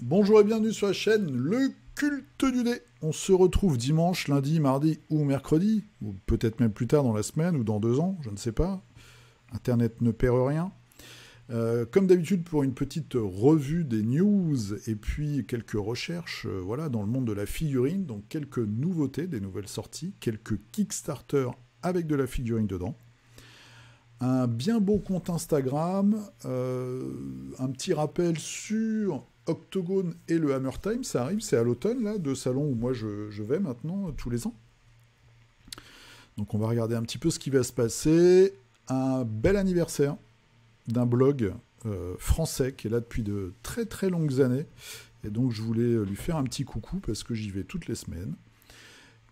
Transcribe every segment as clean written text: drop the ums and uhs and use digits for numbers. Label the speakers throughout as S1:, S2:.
S1: Bonjour et bienvenue sur la chaîne Le Culte du Dé. On se retrouve dimanche, lundi, mardi ou mercredi, ou peut-être même plus tard dans la semaine ou dans 2 ans, je ne sais pas. Internet ne perd rien. Comme d'habitude pour une petite revue des news et puis quelques recherches voilà, dans le monde de la figurine, donc quelques nouveautés, des nouvelles sorties, quelques Kickstarter avec de la figurine dedans. Un bien beau compte Instagram, un petit rappel sur Octogone et le Hammer Time, ça arrive, c'est à l'automne, là, 2 salons où moi je vais maintenant, tous les ans. Donc on va regarder un petit peu ce qui va se passer. Un bel anniversaire d'un blog français qui est là depuis de très très longues années. Et donc je voulais lui faire un petit coucou parce que j'y vais toutes les semaines.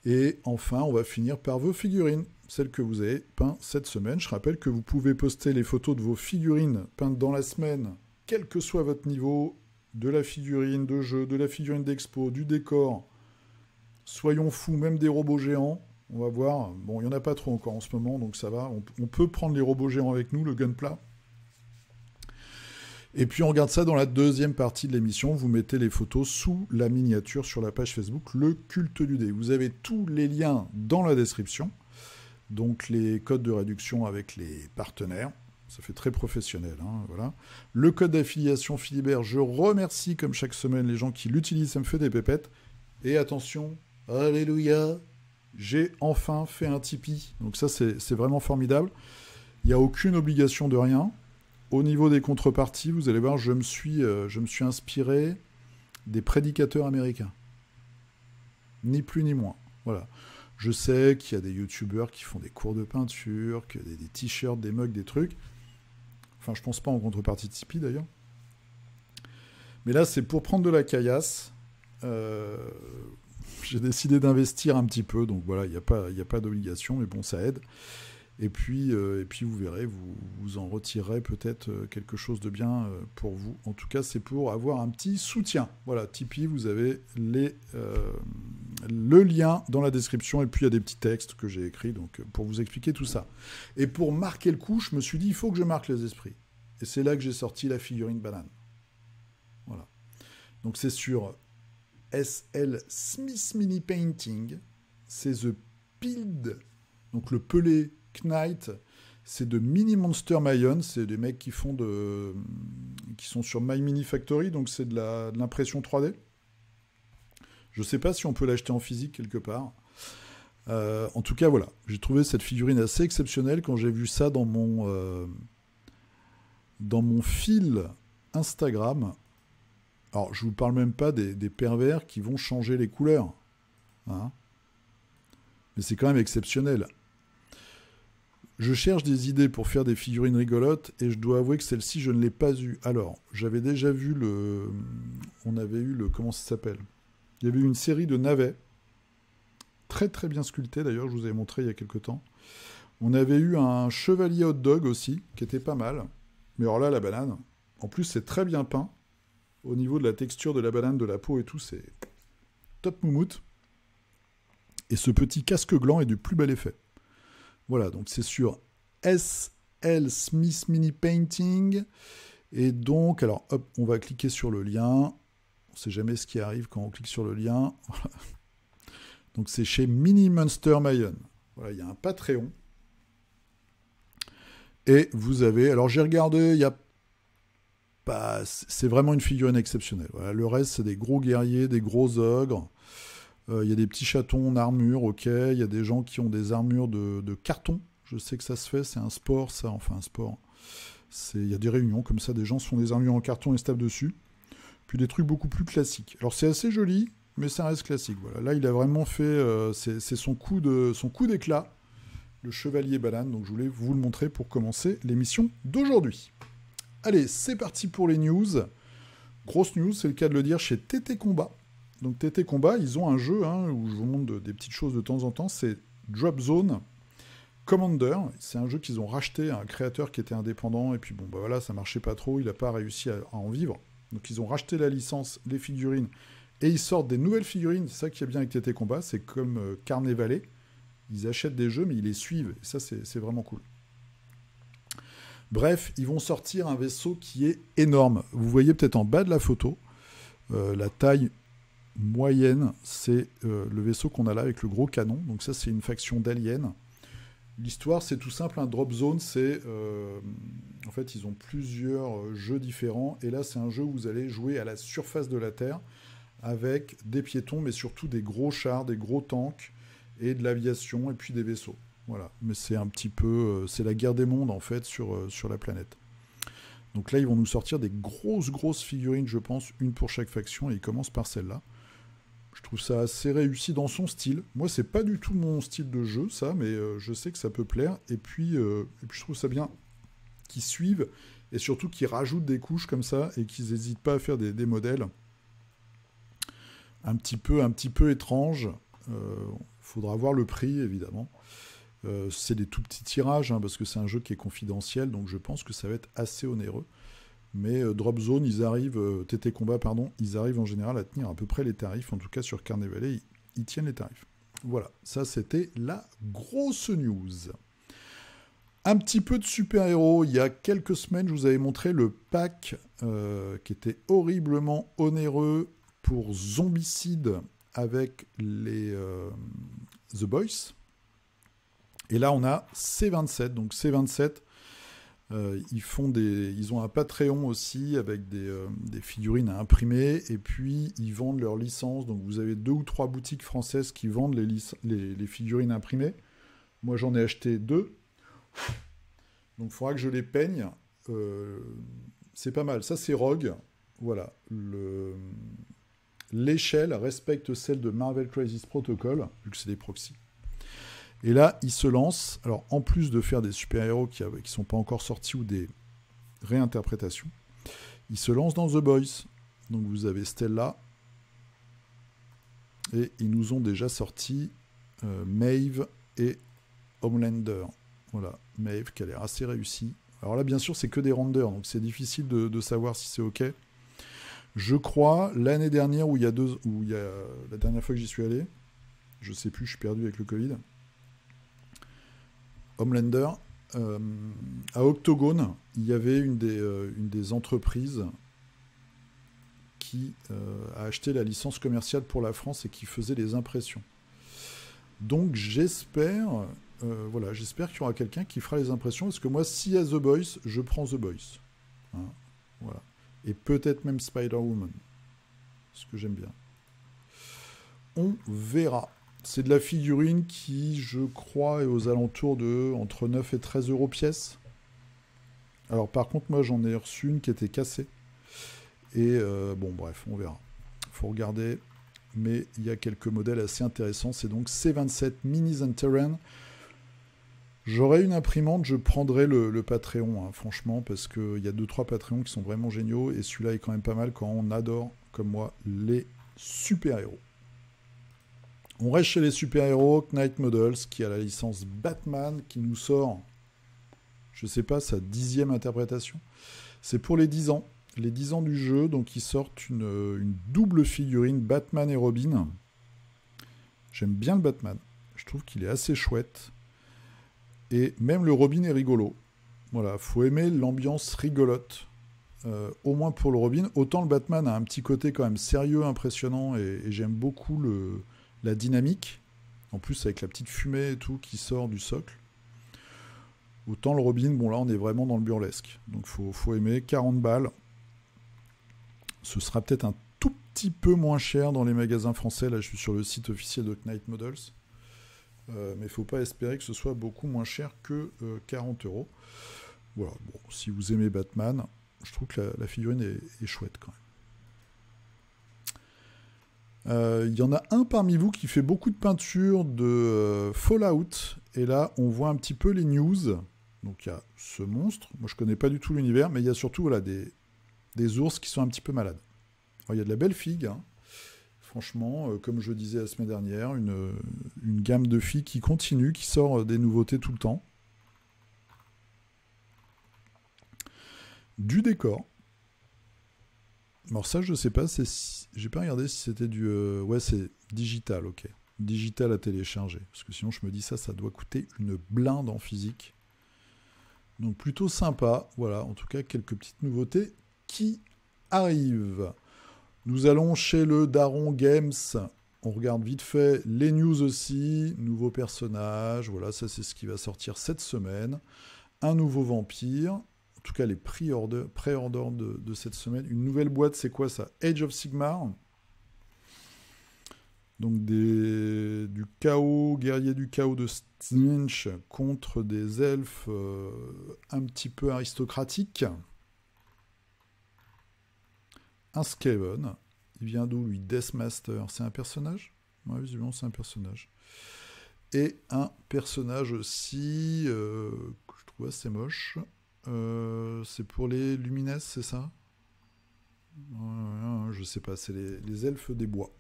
S1: Et enfin, on va finir par vos figurines, celles que vous avez peintes cette semaine. Je rappelle que vous pouvez poster les photos de vos figurines peintes dans la semaine, quel que soit votre niveau, de la figurine de jeu, de la figurine d'expo, du décor. Soyons fous, même des robots géants. On va voir. Bon, il n'y en a pas trop encore en ce moment, donc ça va. On peut prendre les robots géants avec nous, le Gunpla. Et puis on regarde ça dans la deuxième partie de l'émission. Vous mettez les photos sous la miniature sur la page Facebook Le Culte du Dé. Vous avez tous les liens dans la description. Donc les codes de réduction avec les partenaires. Ça fait très professionnel, hein, voilà. Le code d'affiliation Philibert, je remercie comme chaque semaine les gens qui l'utilisent, ça me fait des pépettes. Et attention, alléluia, j'ai enfin fait un Tipeee. Donc ça, c'est vraiment formidable. Il n'y a aucune obligation de rien. Au niveau des contreparties, vous allez voir, je me suis inspiré des prédicateurs américains. Ni plus ni moins, voilà. Je sais qu'il y a des youtubeurs qui font des cours de peinture, qu'il y a des t-shirts, des mugs, des trucs. Enfin, je pense pas en contrepartie de Tipeee, d'ailleurs. Mais là, c'est pour prendre de la caillasse. J'ai décidé d'investir un petit peu. Donc voilà, il n'y a pas d'obligation, mais bon, ça aide. Et puis vous verrez, vous en retirerez peut-être quelque chose de bien pour vous. En tout cas, c'est pour avoir un petit soutien. Voilà, Tipeee, vous avez le lien dans la description. Et puis, il y a des petits textes que j'ai écrits donc, pour vous expliquer tout ça. Et pour marquer le coup, je me suis dit, il faut que je marque les esprits. Et c'est là que j'ai sorti la figurine banane. Voilà. Donc, c'est sur SL Smith Mini Painting. C'est The Pilled, donc le pelé Knight, c'est de Mini Monster Mayon, c'est des mecs qui sont sur My Mini Factory, donc c'est de l'impression 3D. Je sais pas si on peut l'acheter en physique quelque part. En tout cas, voilà, j'ai trouvé cette figurine assez exceptionnelle quand j'ai vu ça dans mon fil Instagram. Alors, je vous parle même pas des pervers qui vont changer les couleurs, hein. Mais c'est quand même exceptionnel. Je cherche des idées pour faire des figurines rigolotes et je dois avouer que celle-ci, je ne l'ai pas eue. Alors, j'avais déjà vu on avait eu comment ça s'appelle ? Il y avait eu une série de navets, très très bien sculptés d'ailleurs, je vous avais montré il y a quelques temps. On avait eu un chevalier hot dog aussi, qui était pas mal. Mais alors là, la banane, en plus c'est très bien peint. Au niveau de la texture de la banane, de la peau et tout, c'est top moumoute. Et ce petit casque gland est du plus bel effet. Voilà, donc c'est sur SL Smith Mini Painting. Et donc, alors hop, on va cliquer sur le lien. On ne sait jamais ce qui arrive quand on clique sur le lien. Voilà. Donc c'est chez Mini Monster Mayon. Voilà, il y a un Patreon. Et vous avez, alors j'ai regardé, il y a pas, c'est vraiment une figurine exceptionnelle. Voilà, le reste, c'est des gros guerriers, des gros ogres. Il y a des petits chatons en armure, ok. Il y a des gens qui ont des armures de carton. Je sais que ça se fait, c'est un sport, ça. Enfin, un sport. Il y a des réunions comme ça, des gens se font des armures en carton et se tapent dessus. Puis des trucs beaucoup plus classiques. Alors, c'est assez joli, mais ça reste classique. Voilà. Là, il a vraiment fait... c'est son coup d'éclat, le chevalier banane. Donc, je voulais vous le montrer pour commencer l'émission d'aujourd'hui. Allez, c'est parti pour les news. Grosse news, c'est le cas de le dire, chez TT Combat. Donc TT Combat, ils ont un jeu où je vous montre des petites choses de temps en temps, c'est Drop Zone Commander. C'est un jeu qu'ils ont racheté à un créateur qui était indépendant, et puis bon, bah voilà, ça marchait pas trop, il n'a pas réussi à en vivre. Donc ils ont racheté la licence, les figurines, et ils sortent des nouvelles figurines. C'est ça qui est bien avec TT Combat, c'est comme Carnevale. Ils achètent des jeux, mais ils les suivent. Et ça, c'est vraiment cool. Bref, ils vont sortir un vaisseau qui est énorme. Vous voyez peut-être en bas de la photo, la taille moyenne, c'est le vaisseau qu'on a là avec le gros canon. Donc ça, c'est une faction d'aliens. L'histoire, c'est tout simple. Un Drop Zone, c'est... en fait, ils ont plusieurs jeux différents. Et là, c'est un jeu où vous allez jouer à la surface de la Terre avec des piétons, mais surtout des gros chars, des gros tanks et de l'aviation et puis des vaisseaux. Voilà. Mais c'est un petit peu... c'est la guerre des mondes, en fait, sur la planète. Donc là, ils vont nous sortir des grosses figurines, je pense, une pour chaque faction. Et ils commencent par celle-là. Je trouve ça assez réussi dans son style. Moi, c'est pas du tout mon style de jeu, ça, mais je sais que ça peut plaire. Et puis je trouve ça bien qu'ils suivent et surtout qu'ils rajoutent des couches comme ça et qu'ils n'hésitent pas à faire des modèles un petit peu étranges. Faudra voir le prix, évidemment. C'est des tout petits tirages, hein, parce que c'est un jeu qui est confidentiel, donc je pense que ça va être assez onéreux. Mais Drop Zone, TT Combat, ils arrivent en général à tenir à peu près les tarifs. En tout cas, sur Carnevale, ils tiennent les tarifs. Voilà, ça c'était la grosse news. Un petit peu de super-héros. Il y a quelques semaines, je vous avais montré le pack qui était horriblement onéreux pour Zombicide avec les The Boys. Et là, on a C27. Donc C27... ils ont un Patreon aussi avec des figurines à imprimer et puis ils vendent leurs licences. Donc vous avez 2 ou 3 boutiques françaises qui vendent les figurines imprimées. Moi j'en ai acheté 2. Donc il faudra que je les peigne. C'est pas mal. Ça c'est Rogue. Voilà. L'échelle respecte celle de Marvel Crisis Protocol, vu que c'est des proxys. Et là, ils se lancent, alors en plus de faire des super-héros qui ne sont pas encore sortis ou des réinterprétations, ils se lancent dans The Boys. Donc vous avez Stella, et ils nous ont déjà sorti Maeve et Homelander. Voilà, Maeve qui a l'air assez réussi. Alors là, bien sûr, c'est que des renders, donc c'est difficile de savoir si c'est OK. Je crois, l'année dernière, la dernière fois que j'y suis allé, je sais plus, je suis perdu avec le Covid, Homelander, à Octogone, il y avait une des entreprises qui a acheté la licence commerciale pour la France et qui faisait les impressions. Donc j'espère qu'il y aura quelqu'un qui fera les impressions, parce que moi, s'il y a The Boys, je prends The Boys. Hein, voilà. Et peut-être même Spider-Woman, ce que j'aime bien. On verra. C'est de la figurine qui, je crois, est aux alentours de entre 9 et 13 euros pièce. Alors par contre, moi j'en ai reçu une qui était cassée. Et bon, bref, on verra. Faut regarder. Mais il y a quelques modèles assez intéressants. C'est donc C27 Minis and Terrain. J'aurais une imprimante, je prendrais le Patreon, hein, franchement, parce qu'il y a 2-3 Patreons qui sont vraiment géniaux. Et celui-là est quand même pas mal quand on adore, comme moi, les super-héros. On reste chez les super-héros, Knight Models, qui a la licence Batman, qui nous sort, je sais pas, sa 10e interprétation. C'est pour les 10 ans. Les 10 ans du jeu, donc ils sortent une double figurine Batman et Robin. J'aime bien le Batman. Je trouve qu'il est assez chouette. Et même le Robin est rigolo. Voilà, faut aimer l'ambiance rigolote. Au moins pour le Robin. Autant le Batman a un petit côté quand même sérieux, impressionnant, et j'aime beaucoup la dynamique, en plus avec la petite fumée et tout qui sort du socle. Autant le Robin, bon là on est vraiment dans le burlesque. Donc faut aimer, 40 balles. Ce sera peut-être un tout petit peu moins cher dans les magasins français. Là je suis sur le site officiel de Knight Models. Mais il ne faut pas espérer que ce soit beaucoup moins cher que 40 euros. Voilà, bon, si vous aimez Batman, je trouve que la figurine est chouette quand même. Il y en a un parmi vous qui fait beaucoup de peinture de Fallout. Et là, on voit un petit peu les news. Donc il y a ce monstre. Moi, je ne connais pas du tout l'univers, mais il y a surtout des ours qui sont un petit peu malades. Alors, il y a de la belle figue. Hein. Franchement, comme je disais la semaine dernière, une gamme de filles qui continue, qui sort des nouveautés tout le temps. Du décor. Alors ça, je sais pas, j'ai pas regardé si c'était du... ouais, c'est digital, ok. digital à télécharger. Parce que sinon, je me dis ça doit coûter une blinde en physique. Donc plutôt sympa. Voilà, en tout cas, quelques petites nouveautés qui arrivent. Nous allons chez le Daron Games. On regarde vite fait les news aussi. Nouveaux personnages. Voilà, ça c'est ce qui va sortir cette semaine. Un nouveau vampire. En tout cas, les pré-orders de cette semaine. Une nouvelle boîte, c'est quoi ça? Age of Sigmar. Donc du chaos, guerrier du chaos de Stinch contre des elfes un petit peu aristocratiques. Un Skaven. Il vient d'où lui? Deathmaster. C'est un personnage? Ouais, visiblement c'est un personnage. Et un personnage aussi que je trouve assez moche. C'est pour les Lumines, c'est ça? Je sais pas, c'est les elfes des bois.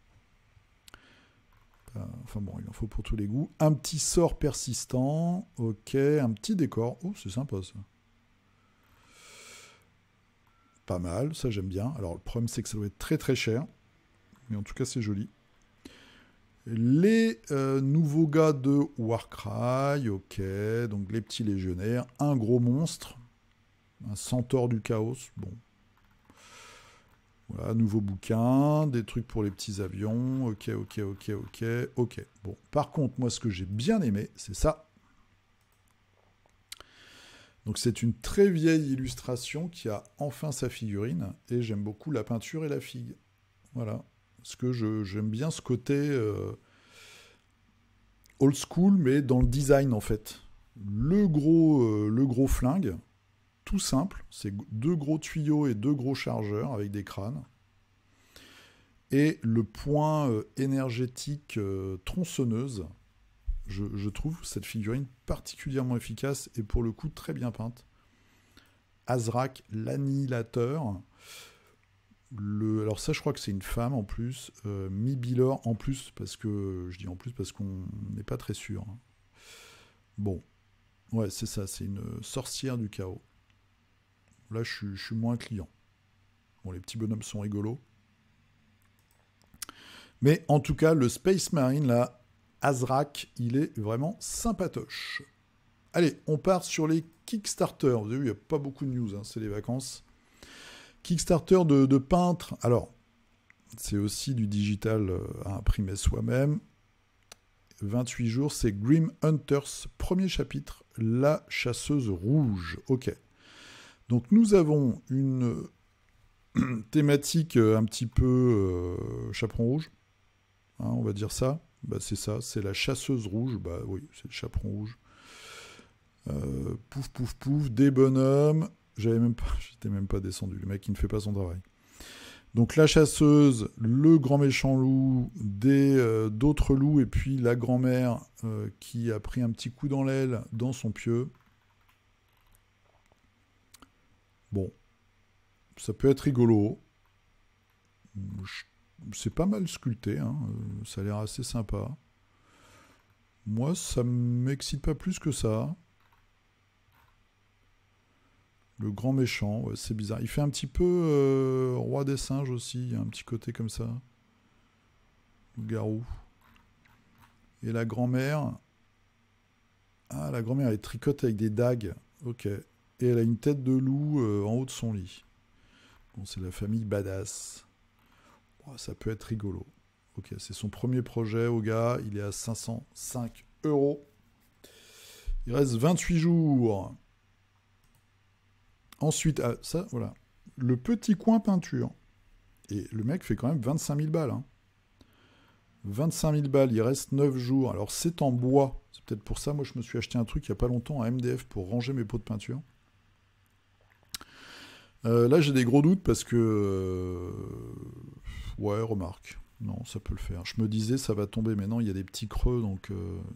S1: Enfin bon, il en faut pour tous les goûts. Un petit sort persistant. Ok, un petit décor. Oh, c'est sympa ça. Pas mal, ça j'aime bien. Alors le problème c'est que ça doit être très très cher. Mais en tout cas c'est joli. Les nouveaux gars de Warcry. Ok, donc les petits légionnaires. Un gros monstre. Un centaure du chaos. Bon. Voilà, nouveau bouquin, des trucs pour les petits avions, ok. Bon, par contre, moi, ce que j'ai bien aimé, c'est ça. Donc, c'est une très vieille illustration qui a enfin sa figurine, et j'aime beaucoup la peinture et la figue. Voilà, parce que j'aime bien ce côté old school, mais dans le design, en fait. Le gros flingue, tout simple, c'est 2 gros tuyaux et 2 gros chargeurs avec des crânes. Et le point énergétique tronçonneuse, je trouve cette figurine particulièrement efficace et pour le coup très bien peinte. Azrak, l'annihilateur. Alors ça, je crois que c'est une femme en plus. Mibilor en plus, parce que je dis en plus parce qu'on n'est pas très sûr. Bon, ouais, c'est ça, c'est une sorcière du chaos. Là, je suis moins client. Bon, les petits bonhommes sont rigolos. Mais en tout cas, le Space Marine, là, Azrak, il est vraiment sympatoche. Allez, on part sur les Kickstarter. Vous avez vu, il n'y a pas beaucoup de news, hein, c'est les vacances. Kickstarter de peintres. Alors, c'est aussi du digital à imprimer soi-même. 28 jours, c'est Grim Hunters, premier chapitre, la chasseuse rouge. Ok. Donc nous avons une thématique un petit peu chaperon rouge, hein, on va dire ça. Bah, c'est ça, c'est la chasseuse rouge. Bah oui, c'est le chaperon rouge. Pouf, des bonhommes. J'étais même pas descendu. Le mec, il ne fait pas son travail. Donc la chasseuse, le grand méchant loup, d'autres loups, et puis la grand-mère qui a pris un petit coup dans l'aile dans son pieu. Bon, ça peut être rigolo. C'est pas mal sculpté, hein. Ça a l'air assez sympa. Moi, ça m'excite pas plus que ça. Le grand méchant, ouais, c'est bizarre. Il fait un petit peu roi des singes aussi, il y a un petit côté comme ça. Le garou. Et la grand-mère... Ah, la grand-mère, elle tricote avec des dagues. Ok. Et elle a une tête de loup en haut de son lit. Bon, c'est la famille badass. Oh, ça peut être rigolo. Ok, c'est son premier projet au gars. Il est à 505 €. Il reste 28 jours. Ensuite, ça, voilà. Le petit coin peinture. Et le mec fait quand même 25 000 balles. Hein. 25 000 balles, il reste 9 jours. Alors, c'est en bois. C'est peut-être pour ça, moi, je me suis acheté un truc il n'y a pas longtemps à MDF pour ranger mes pots de peinture. Là, j'ai des gros doutes parce que... ouais, remarque. Non, ça peut le faire. Je me disais, ça va tomber. Mais non, il y a des petits creux, donc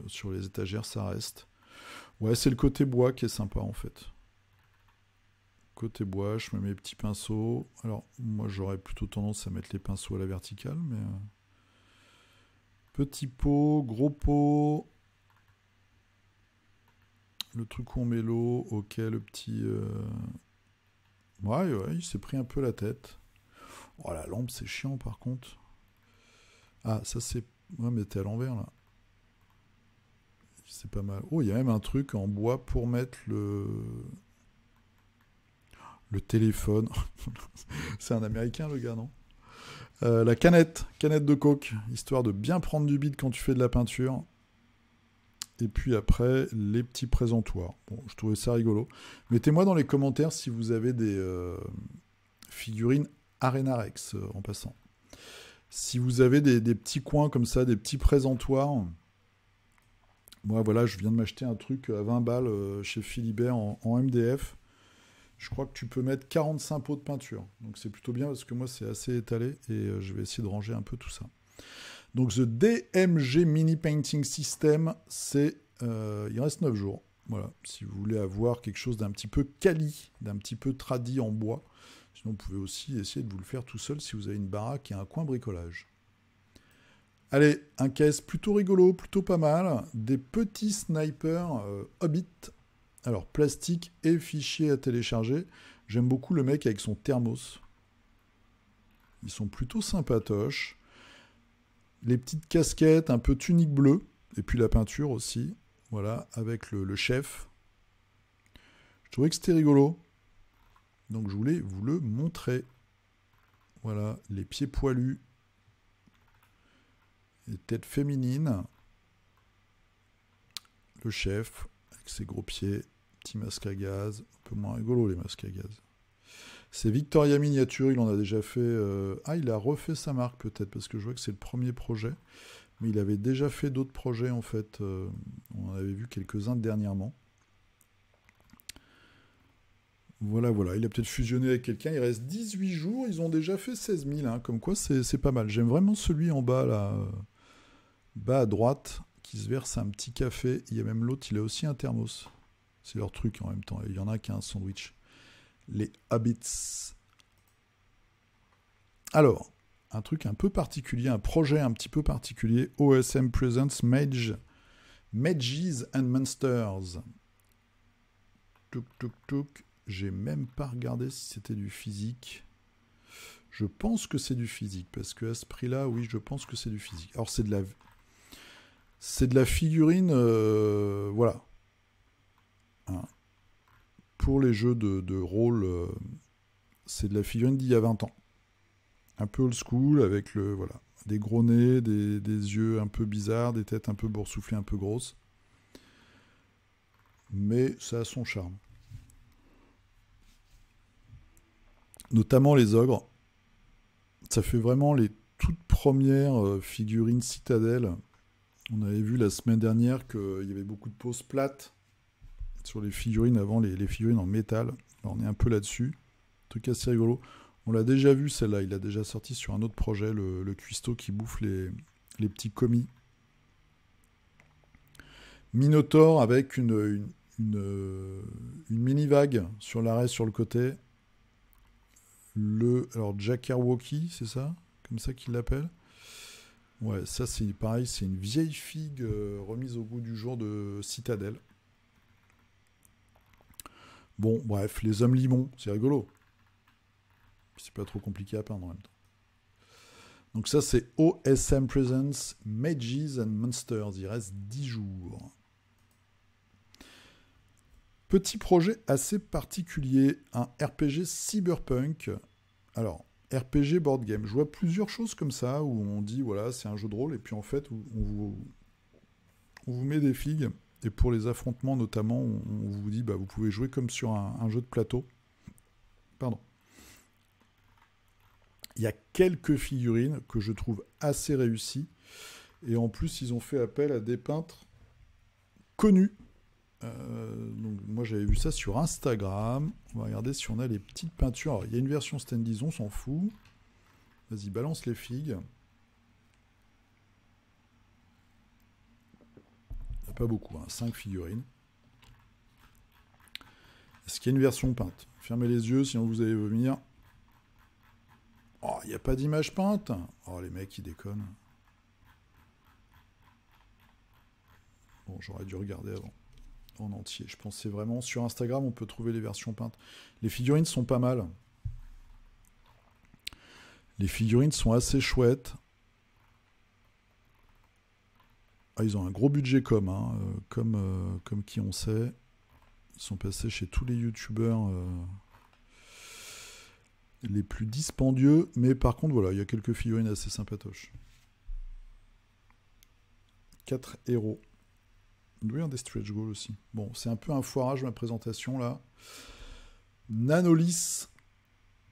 S1: sur les étagères, ça reste. Ouais, c'est le côté bois qui est sympa, en fait. Côté bois, je mets mes petits pinceaux. Alors, moi, j'aurais plutôt tendance à mettre les pinceaux à la verticale, mais... petit pot, gros pot. Le truc où on met l'eau. Ok, le petit... Ouais, il s'est pris un peu la tête. Oh, la lampe, c'est chiant, par contre. Ah, ça, c'est... Ouais, mais t'es à l'envers, là. C'est pas mal. Oh, il y a même un truc en bois pour mettre le téléphone. C'est un Américain, le gars, non? La canette de coke, histoire de bien prendre du bide quand tu fais de la peinture. Et puis après, les petits présentoirs. Bon, je trouvais ça rigolo. Mettez-moi dans les commentaires si vous avez des figurines Arenarex, en passant. Si vous avez des petits coins comme ça, des petits présentoirs. Moi, voilà, je viens de m'acheter un truc à 20 balles chez Philibert en MDF. Je crois que tu peux mettre 45 pots de peinture. Donc c'est plutôt bien parce que moi, c'est assez étalé et je vais essayer de ranger un peu tout ça. Donc, The DMG Mini Painting System, il reste 9 jours. Voilà, si vous voulez avoir quelque chose d'un petit peu quali, d'un petit peu tradi en bois. Sinon, vous pouvez aussi essayer de vous le faire tout seul si vous avez une baraque et un coin bricolage. Allez, un caisse plutôt rigolo, plutôt pas mal. Des petits snipers Hobbit. Alors, plastique et fichier à télécharger. J'aime beaucoup le mec avec son thermos. Ils sont plutôt sympatoches. Les petites casquettes, un peu tunique bleue. Et puis la peinture aussi. Voilà, avec le chef. Je trouvais que c'était rigolo. Donc, je voulais vous le montrer. Voilà, les pieds poilus. Les têtes féminines. Le chef, avec ses gros pieds. Petit masque à gaz. Un peu moins rigolo, les masques à gaz. C'est Victoria Miniature, il en a déjà fait... il a refait sa marque peut-être, parce que je vois que c'est le premier projet. Mais il avait déjà fait d'autres projets, en fait. On en avait vu quelques-uns dernièrement. Voilà, voilà. Il a peut-être fusionné avec quelqu'un. Il reste 18 jours. Ils ont déjà fait 16 000. Hein, comme quoi, c'est pas mal. J'aime vraiment celui en bas, là. Bas à droite, qui se verse un petit café. Il y a même l'autre, il a aussi un thermos. C'est leur truc en même temps. Il y en a qui a un sandwich. Les Hobbits. Alors, un truc un peu particulier, un projet un petit peu particulier. OSM Presents Mages and Monsters. Touk, touk, touk. J'ai même pas regardé si c'était du physique. Je pense que c'est du physique, parce que à ce prix-là, oui, je pense que c'est du physique. Alors, c'est de la figurine, voilà. Hein. Pour les jeux de rôle, c'est de la figurine d'il y a 20 ans. Un peu old school, avec voilà, des gros nez, des yeux un peu bizarres, des têtes un peu boursouflées, un peu grosses. Mais ça a son charme. Notamment les ogres. Ça fait vraiment les toutes premières figurines Citadel. On avait vu la semaine dernière qu'il y avait beaucoup de poses plates sur les figurines avant les figurines en métal. Alors on est un peu là-dessus. Truc assez rigolo. On l'a déjà vu celle-là. Il a déjà sorti sur un autre projet, le cuistot qui bouffe les petits commis. Minotaur avec une mini-vague sur l'arrêt sur le côté. Alors Jackerwocky, c'est ça? Comme ça qu'il l'appelle? Ouais, ça c'est pareil, c'est une vieille figue remise au goût du jour de Citadel. Bon, bref, les hommes limons, c'est rigolo. C'est pas trop compliqué à peindre en même temps. Donc ça c'est OSM Presents Mages and Monsters. Il reste 10 jours. Petit projet assez particulier, un RPG cyberpunk. Alors, RPG board game. Je vois plusieurs choses comme ça où on dit voilà, c'est un jeu de rôle et puis en fait on vous met des figues et pour les affrontements notamment, on vous dit bah vous pouvez jouer comme sur un jeu de plateau. Pardon. Il y a quelques figurines que je trouve assez réussies et en plus ils ont fait appel à des peintres connus. Donc moi j'avais vu ça sur Instagram. On va regarder si on a les petites peintures. Alors, il y a une version standees, on s'en fout. Vas-y, balance les figues. Il n'y a pas beaucoup, 5 figurines. Est-ce qu'il y a une version peinte? Fermez les yeux sinon vous allez vomir. Oh, il n'y a pas d'image peinte. Oh, les mecs, ils déconnent. Bon, j'aurais dû regarder avant. En entier. Je pensais vraiment, sur Instagram, on peut trouver les versions peintes. Les figurines sont pas mal. Les figurines sont assez chouettes. Ah, ils ont un gros budget comme qui on sait. Ils sont passés chez tous les youtubeurs les plus dispendieux. Mais par contre, voilà, il y a quelques figurines assez sympatoches. 4 héros. Il doit y avoir des stretch goals aussi. Bon, c'est un peu un foirage ma présentation là. Nanolis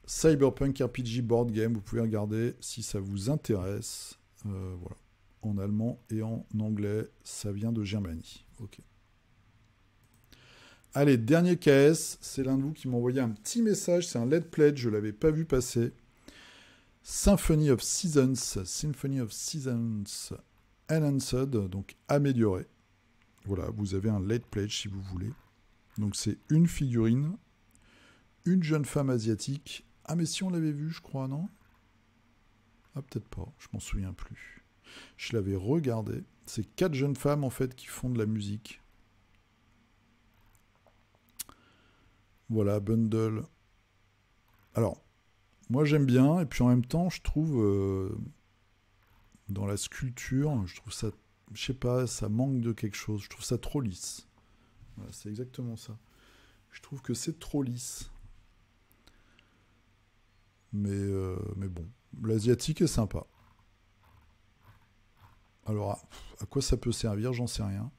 S1: Cyberpunk RPG Board Game. Vous pouvez regarder si ça vous intéresse. Voilà. En allemand et en anglais. Ça vient de Germanie. Ok. Allez, dernier KS. C'est l'un de vous qui m'a envoyé un petit message. C'est un Let's Pledge. Je ne l'avais pas vu passer. Symphony of Seasons. Symphony of Seasons Enhanced. Donc amélioré. Voilà, vous avez un Let's Pledge si vous voulez. Donc c'est une figurine. Une jeune femme asiatique. Ah mais si on l'avait vu, je crois, non? Ah peut-être pas, je m'en souviens plus. Je l'avais regardé. C'est 4 jeunes femmes en fait qui font de la musique. Voilà, bundle. Alors, moi j'aime bien, et puis en même temps, je trouve dans la sculpture, je trouve ça, je sais pas, ça manque de quelque chose. Je trouve ça trop lisse. Voilà, c'est exactement ça. Je trouve que c'est trop lisse. Mais bon, l'asiatique est sympa. Alors, à quoi ça peut servir, j'en sais rien.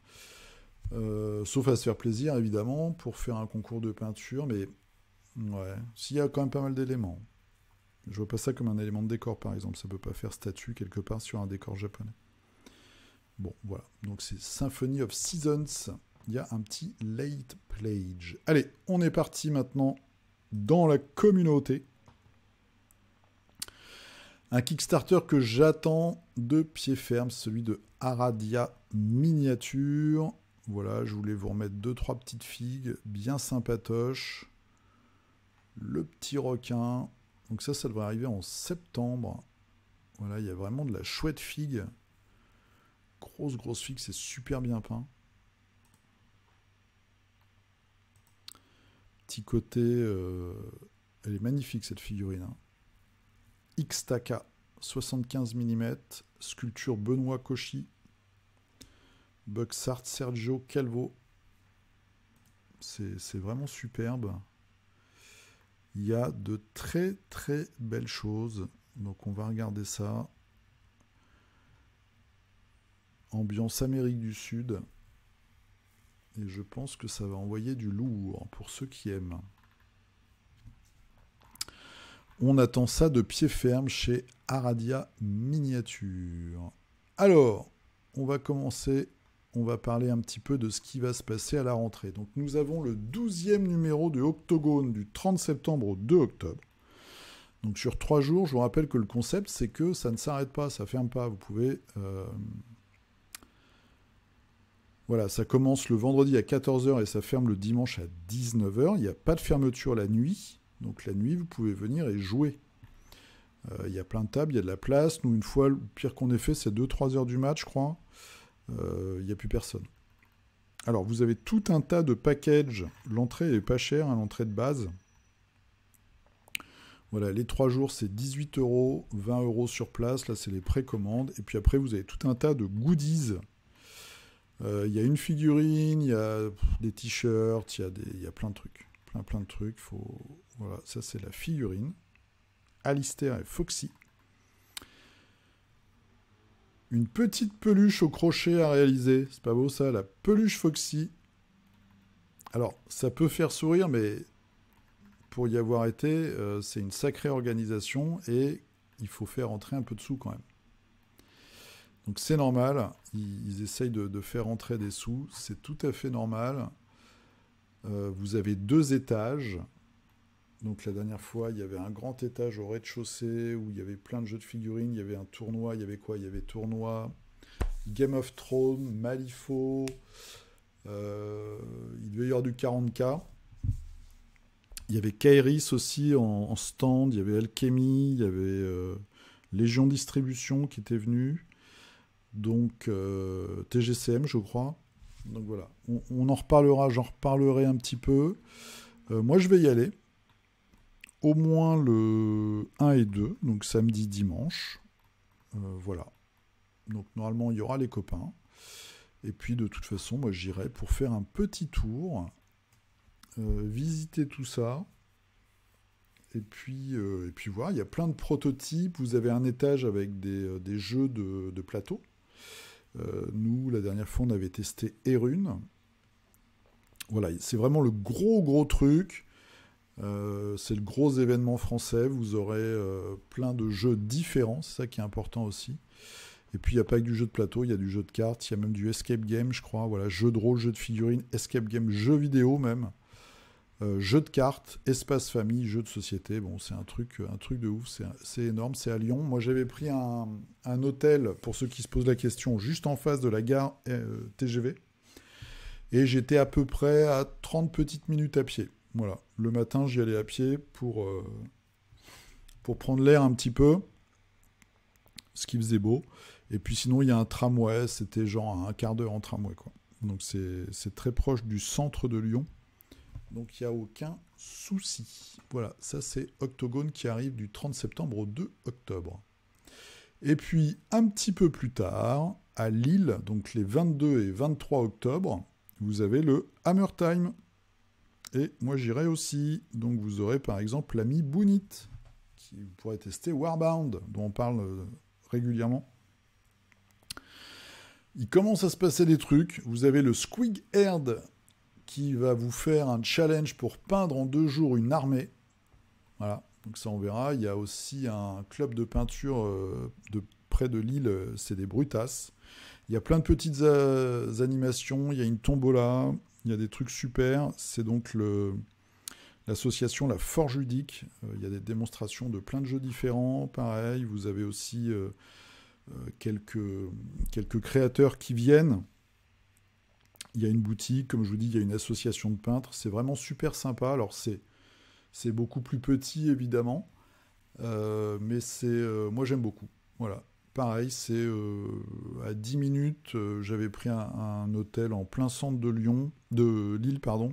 S1: Sauf à se faire plaisir, évidemment, pour faire un concours de peinture, mais ouais, s'il y a quand même pas mal d'éléments. Je vois pas ça comme un élément de décor, par exemple. Ça peut pas faire statue quelque part sur un décor japonais. Bon, voilà. Donc c'est Symphony of Seasons. Il y a un petit late pledge. Allez, on est parti maintenant dans la communauté. Un Kickstarter que j'attends de pied ferme, celui de Aradia Miniature. Voilà, je voulais vous remettre 2-3 petites figues bien sympatoches. Le petit requin. Donc ça devrait arriver en septembre. Voilà, il y a vraiment de la chouette figue. Grosse figue, c'est super bien peint. Petit côté... elle est magnifique cette figurine. Hein. Xtaka, 75 mm. Sculpture Benoît Cauchy. Buxart Sergio Calvo. C'est vraiment superbe. Il y a de très belles choses. Donc on va regarder ça. Ambiance Amérique du Sud. Et je pense que ça va envoyer du lourd pour ceux qui aiment. On attend ça de pied ferme chez Aradia Miniature. Alors, on va commencer. On va parler un petit peu de ce qui va se passer à la rentrée. Donc nous avons le 12e numéro de Octogone du 30 septembre au 2 octobre. Donc sur 3 jours, je vous rappelle que le concept, c'est que ça ne s'arrête pas, ça ne ferme pas. Vous pouvez... Voilà, ça commence le vendredi à 14h et ça ferme le dimanche à 19h. Il n'y a pas de fermeture la nuit. Donc la nuit, vous pouvez venir et jouer. Il y a plein de tables, il y a de la place. Nous, une fois, le pire qu'on ait fait, c'est 2-3 heures du match, je crois. Il n'y a plus personne. Alors, vous avez tout un tas de packages. L'entrée est pas chère, hein, l'entrée de base. Voilà, les 3 jours, c'est 18 €, 20 € sur place. Là, c'est les précommandes. Et puis après, vous avez tout un tas de goodies. Il y a une figurine, il y a des t-shirts, il y a plein de trucs. Plein de trucs. Voilà, ça, c'est la figurine. Alistair et Foxy. Une petite peluche au crochet à réaliser. C'est pas beau ça, la peluche Foxy. Alors, ça peut faire sourire, mais pour y avoir été, c'est une sacrée organisation et il faut faire entrer un peu de sous quand même. Donc c'est normal, ils essayent de faire entrer des sous, c'est tout à fait normal. Vous avez 2 étages. Donc la dernière fois, il y avait un grand étage au rez-de-chaussée où il y avait plein de jeux de figurines, il y avait un tournoi, il y avait quoi? Il y avait tournoi, Game of Thrones, Malifaux, il devait y avoir du 40K. Il y avait Kairis aussi en stand, il y avait Alchemy, il y avait Légion Distribution qui était venu, donc TGCM je crois. Donc voilà, on en reparlera, j'en reparlerai un petit peu. Moi je vais y aller. Au moins le 1 et 2, donc samedi, dimanche. Voilà. Donc normalement, il y aura les copains. Et puis de toute façon, moi j'irai pour faire un petit tour, visiter tout ça. Et puis voilà, il y a plein de prototypes. Vous avez un étage avec des jeux de plateau. Nous, la dernière fois, on avait testé Erune. Voilà, c'est vraiment le gros truc. C'est le gros événement français. Vous aurez plein de jeux différents. C'est ça qui est important aussi. Et puis, il n'y a pas que du jeu de plateau. Il y a du jeu de cartes. Il y a même du escape game, je crois. Voilà, jeu de rôle, jeu de figurines, escape game, jeu vidéo même. Jeu de cartes, espace famille, jeu de société. Bon, c'est un truc de ouf. C'est énorme. C'est à Lyon. Moi, j'avais pris un hôtel, pour ceux qui se posent la question, juste en face de la gare TGV. Et j'étais à peu près à 30 petites minutes à pied. Voilà. Le matin, j'y allais à pied pour prendre l'air un petit peu, ce qui faisait beau. Et puis sinon, il y a un tramway. C'était genre un quart d'heure en tramway, quoi. Donc c'est très proche du centre de Lyon. Donc il n'y a aucun souci. Voilà, ça c'est Octogone qui arrive du 30 septembre au 2 octobre. Et puis un petit peu plus tard, à Lille, donc les 22 et 23 octobre, vous avez le Hammer Time. Et moi j'irai aussi. Donc vous aurez par exemple l'ami Boonit, qui pourrait tester Warbound, dont on parle régulièrement. Il commence à se passer des trucs. Vous avez le Squig Herd qui va vous faire un challenge pour peindre en 2 jours une armée. Voilà, donc ça on verra. Il y a aussi un club de peinture de près de Lille, c'est des Brutasses. Il y a plein de petites animations, il y a une tombola, il y a des trucs super. C'est donc l'association La Forge Ludique. Il y a des démonstrations de plein de jeux différents. Pareil, vous avez aussi quelques créateurs qui viennent. Il y a une boutique, comme je vous dis, il y a une association de peintres. C'est vraiment super sympa. Alors, c'est beaucoup plus petit, évidemment. Mais moi, j'aime beaucoup. Voilà. Pareil, c'est à 10 minutes. J'avais pris un hôtel en plein centre de Lille, pardon.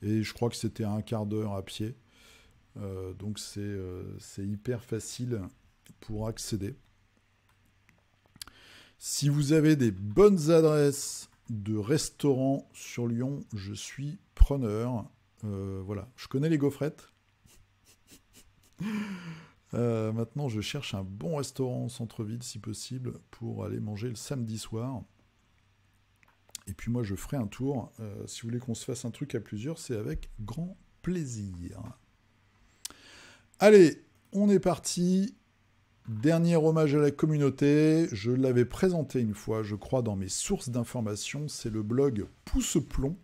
S1: Et je crois que c'était à un quart d'heure à pied. Donc, c'est hyper facile pour accéder. Si vous avez des bonnes adresses de restaurants sur Lyon, je suis preneur. Voilà, je connais les gaufrettes. Maintenant, je cherche un bon restaurant en centre-ville, si possible, pour aller manger le samedi soir. Et puis moi, je ferai un tour. Si vous voulez qu'on se fasse un truc à plusieurs, c'est avec grand plaisir. Allez, on est parti. Dernier hommage à la communauté, je l'avais présenté une fois, je crois, dans mes sources d'informations, c'est le blog Pouce-Plomb,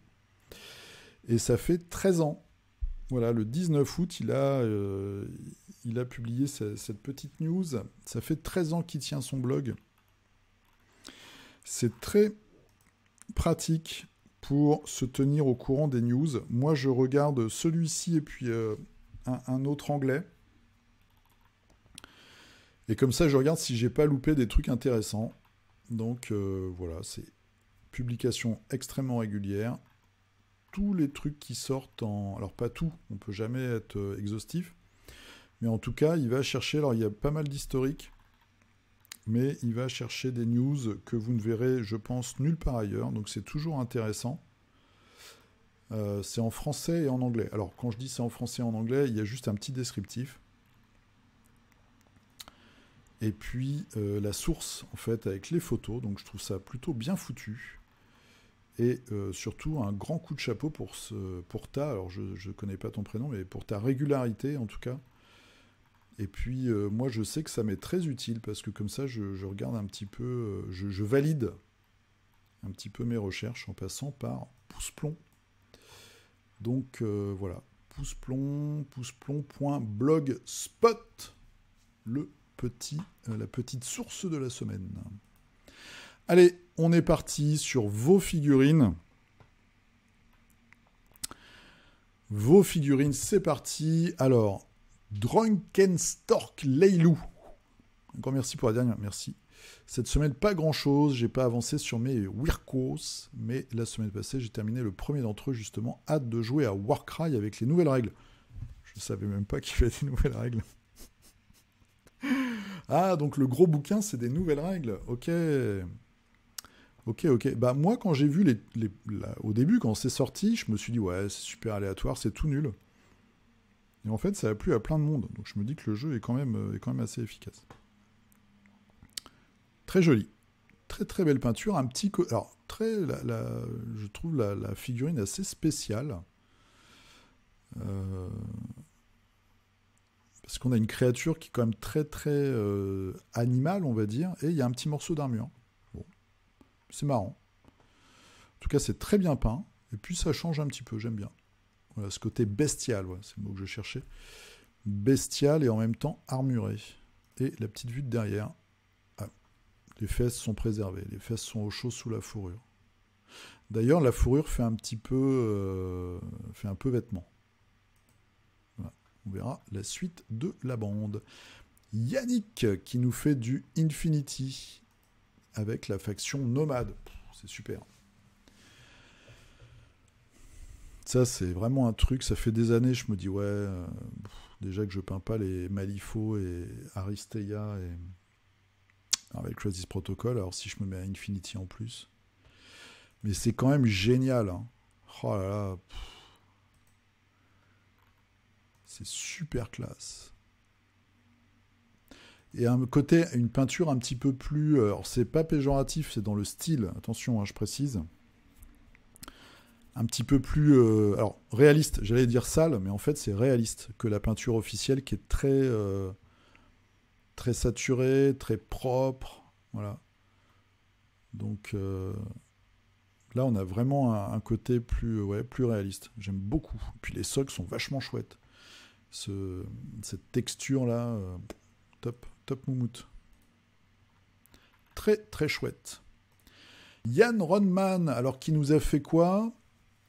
S1: et ça fait 13 ans. Voilà, le 19 août, il a publié cette petite news, ça fait 13 ans qu'il tient son blog. C'est très pratique pour se tenir au courant des news. Moi, je regarde celui-ci et puis un autre anglais. Et comme ça, je regarde si j'ai pas loupé des trucs intéressants. Donc voilà, c'est publication extrêmement régulière. Tous les trucs qui sortent Alors pas tout, on peut jamais être exhaustif. Mais en tout cas, il va chercher... Alors il y a pas mal d'historiques. Mais il va chercher des news que vous ne verrez, je pense, nulle part ailleurs. Donc c'est toujours intéressant. C'est en français et en anglais. Alors quand je dis c'est en français et en anglais, il y a juste un petit descriptif. Et puis la source, en fait, avec les photos. Donc je trouve ça plutôt bien foutu. Et surtout, un grand coup de chapeau pour ta... Alors je ne connais pas ton prénom, mais pour ta régularité, en tout cas. Et puis, moi, je sais que ça m'est très utile, parce que comme ça, je regarde un petit peu... je valide un petit peu mes recherches en passant par Pouce-Plomb. Donc, voilà. Pouceplomb.blogspot. La petite source de la semaine. Allez, on est parti sur vos figurines. Vos figurines, c'est parti. Alors, Drunkenstork Leilou. Un grand merci pour la dernière, merci. Cette semaine, pas grand-chose. J'ai pas avancé sur mes Wirkos, mais la semaine passée, j'ai terminé le premier d'entre eux, justement. Hâte de jouer à Warcry avec les nouvelles règles. Je savais même pas qu'il y avait des nouvelles règles. Ah, donc le gros bouquin, c'est des nouvelles règles. Ok. Ok, ok. Bah moi, quand j'ai vu au début, quand c'est sorti, je me suis dit, ouais, c'est super aléatoire, c'est tout nul. Et en fait, ça a plu à plein de monde. Donc je me dis que le jeu est quand même assez efficace. Très joli. Très très belle peinture. Alors, je trouve la figurine assez spéciale. Euh, Parce qu'on a une créature qui est quand même très très animale, on va dire. Et il y a un petit morceau d'armure. Bon, c'est marrant. En tout cas, c'est très bien peint. Et puis ça change un petit peu, j'aime bien. Voilà, ce côté bestial, ouais, c'est le mot que je cherchais. Bestial et en même temps armuré. Et la petite vue de derrière. Ah, les fesses sont préservées. Les fesses sont au chaud sous la fourrure. D'ailleurs, la fourrure fait fait un peu vêtement. Voilà. On verra la suite de la bande. Yannick qui nous fait du Infinity avec la faction nomade. C'est super. Ça, c'est vraiment un truc. Ça fait des années, je me dis, ouais, déjà que je peins pas les Malifaux et Aristeia et avec Crisis Protocol, alors si je me mets à Infinity en plus. Mais c'est quand même génial. Hein. Oh là là. C'est super classe. Et un côté, une peinture un petit peu plus. Alors, c'est pas péjoratif, c'est dans le style. Attention, hein, je précise. Un petit peu plus. Alors, réaliste. J'allais dire sale, mais en fait, c'est réaliste que la peinture officielle qui est très saturée, très propre. Voilà. Donc. Là, on a vraiment un côté plus réaliste. J'aime beaucoup. Puis les socks sont vachement chouettes. Cette texture-là, top moumoute. Très, très chouette. Yann Ronman, alors qui nous a fait quoi?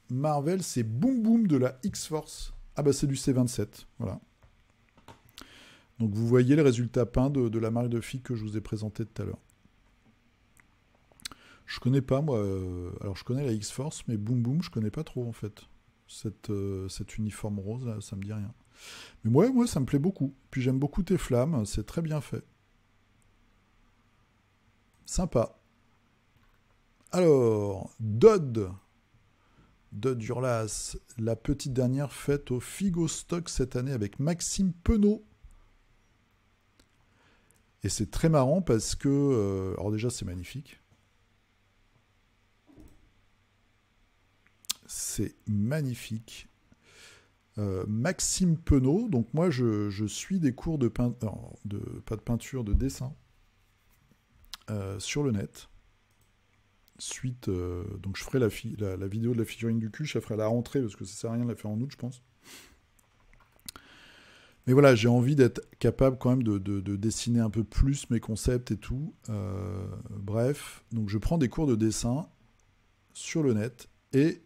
S1: Marvel, c'est Boom Boom de la X-Force. Ah bah c'est du C27, voilà. Donc vous voyez le résultat peint de la marque de filles que je vous ai présenté tout à l'heure. Je connais pas, moi. Alors, je connais la X-Force, mais Boom Boom, je connais pas trop, en fait. Cet uniforme rose, là, ça me dit rien. Mais moi, ça me plaît beaucoup. Puis j'aime beaucoup tes flammes, c'est très bien fait. Sympa. Alors, Dodd Urlas, la petite dernière faite au Figo Stock cette année avec Maxime Penaud. Et c'est très marrant parce que. Alors, déjà, c'est magnifique. C'est magnifique. Maxime Penaud, donc moi je suis des cours de peinture, pas de peinture, de dessin sur le net. Suite, donc je ferai la vidéo de la figurine du cul, je la ferai à la rentrée parce que ça sert à rien de la faire en août, je pense. Mais voilà, j'ai envie d'être capable quand même de dessiner un peu plus mes concepts et tout. Bref, donc je prends des cours de dessin sur le net et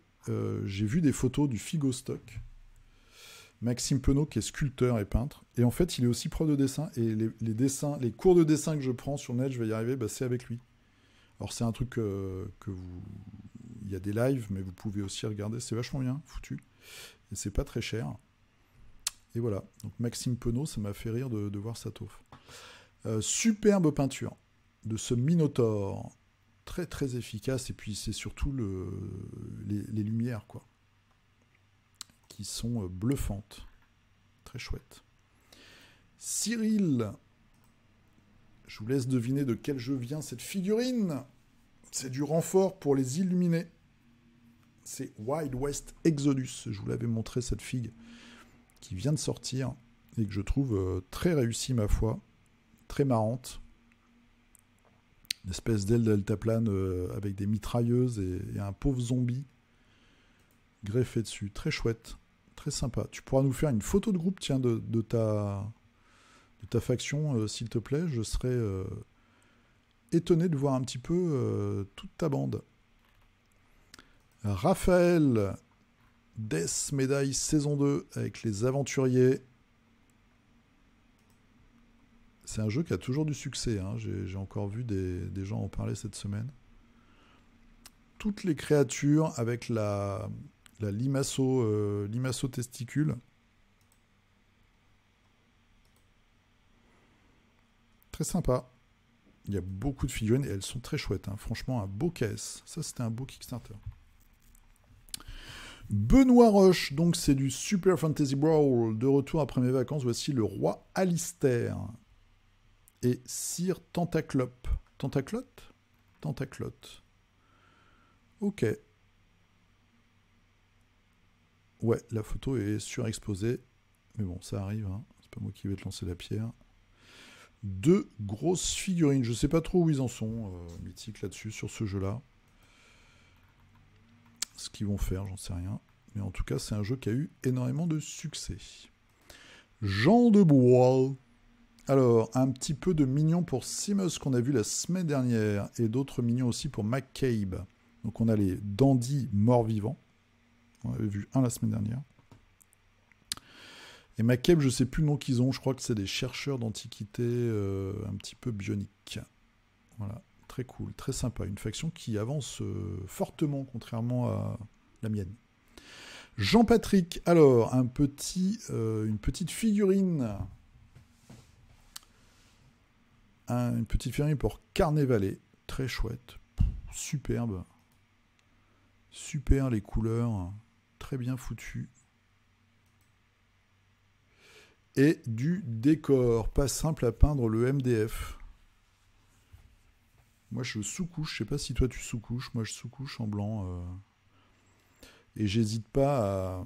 S1: j'ai vu des photos du Figo Stock. Maxime Penaud qui est sculpteur et peintre. Et en fait, il est aussi prof de dessin. Et les cours de dessin que je prends sur le net, je vais y arriver, bah, c'est avec lui. Alors c'est un truc il y a des lives, mais vous pouvez aussi regarder. C'est vachement bien foutu. Et c'est pas très cher. Et voilà. Donc Maxime Penaud, ça m'a fait rire de voir sa taufe. Superbe peinture de ce Minotaure. Très très efficace. Et puis c'est surtout les lumières, quoi. Qui sont bluffantes. Très chouette. Cyril, je vous laisse deviner de quel jeu vient cette figurine. C'est du renfort pour les illuminés. C'est Wild West Exodus. Je vous l'avais montré, cette figue qui vient de sortir et que je trouve très réussie, ma foi. Très marrante. Une espèce d'aile deltaplane avec des mitrailleuses et un pauvre zombie greffé dessus. Très chouette. Très sympa. Tu pourras nous faire une photo de groupe, tiens, de ta faction, s'il te plaît. Je serais étonné de voir un petit peu toute ta bande. Raphaël, Death Médaille saison 2 avec les aventuriers. C'est un jeu qui a toujours du succès. Hein. J'ai encore vu des gens en parler cette semaine. Toutes les créatures avec la limaço testicule. Très sympa. Il y a beaucoup de figurines et elles sont très chouettes. Hein. Franchement, un beau caisse. Ça, c'était un beau Kickstarter. Benoît Roche, donc c'est du Super Fantasy Brawl. De retour après mes vacances, voici le roi Alistair. Et Sir Tentaclope. Tentaclote ? Tentaclote. Ok. Ouais, la photo est surexposée. Mais bon, ça arrive. Hein. C'est pas moi qui vais te lancer la pierre. 2 grosses figurines. Je sais pas trop où ils en sont, Mythique, là-dessus, sur ce jeu-là. Ce qu'ils vont faire, j'en sais rien. Mais en tout cas, c'est un jeu qui a eu énormément de succès. Jean de Bois. Alors, un petit peu de mignon pour Simus qu'on a vu la semaine dernière. Et d'autres mignons aussi pour McCabe. Donc on a les dandys morts-vivants. On avait vu un la semaine dernière. Et McCabe, je ne sais plus le nom qu'ils ont. Je crois que c'est des chercheurs d'antiquité un petit peu bioniques. Voilà. Très cool, très sympa. Une faction qui avance fortement, contrairement à la mienne. Jean-Patrick, alors, une petite figurine. Une petite figurine pour Carnavalet. Très chouette. Superbe. Super les couleurs. Très bien foutu. Et du décor. Pas simple à peindre le MDF. Moi, je sous-couche. Je sais pas si toi, tu sous-couches. Moi, je sous-couche en blanc. Et j'hésite pas